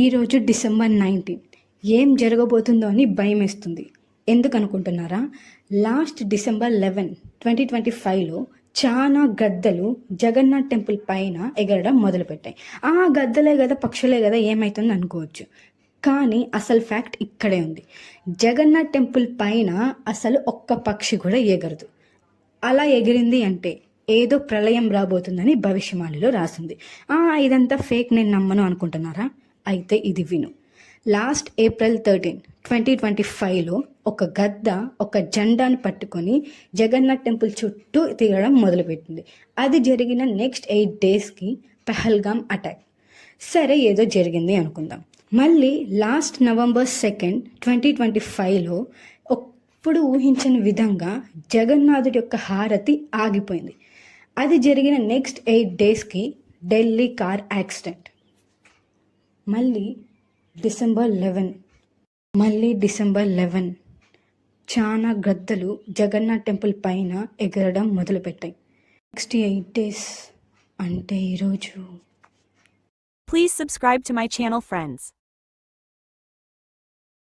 ఈరోజు డిసెంబర్ 19. ఏం జరగబోతుందో అని భయమేస్తుంది. ఎందుకు అనుకుంటున్నారా? లాస్ట్ డిసెంబర్ 11, 2025లో చాలా గద్దలు జగన్నాథ్ టెంపుల్ పైన ఎగరడం మొదలుపెట్టాయి. గద్దలే కదా, పక్షులే కదా, ఏమవుతుంది అనుకోవచ్చు. కానీ అసలు ఫ్యాక్ట్ ఇక్కడే ఉంది. జగన్నాథ్ టెంపుల్ పైన అసలు ఒక్క పక్షి కూడా ఎగరదు. అలా ఎగిరింది అంటే ఏదో ప్రళయం రాబోతుందని భవిష్యవాణిలో రాసింది. ఇదంతా ఫేక్, నేను నమ్మను అనుకుంటున్నారా? అయితే ఇది విను. లాస్ట్ April 13, 2025లో ఒక గద్ద ఒక జెండాని పట్టుకొని జగన్నాథ్ టెంపుల్ చుట్టూ తిరగడం మొదలుపెట్టింది. అది జరిగిన నెక్స్ట్ 8 డేస్కి పహల్గామ్ అటాక్. సరే, ఏదో జరిగింది అనుకుందాం. మళ్ళీ లాస్ట్ November 2, 2025లో ఎప్పుడు ఊహించని విధంగా జగన్నాథుడి యొక్క హారతి ఆగిపోయింది. అది జరిగిన నెక్స్ట్ 8 డేస్కి ఢిల్లీ కార్ యాక్సిడెంట్. మళ్ళీ డిసెంబర్ 11 చాలా గద్దలు జగన్నాథ్ టెంపుల్ పైన ఎగరడం మొదలుపెట్టాయి. నెక్స్ట్ 8 డేస్ అంటే ఈరోజు. Please subscribe to my channel, friends.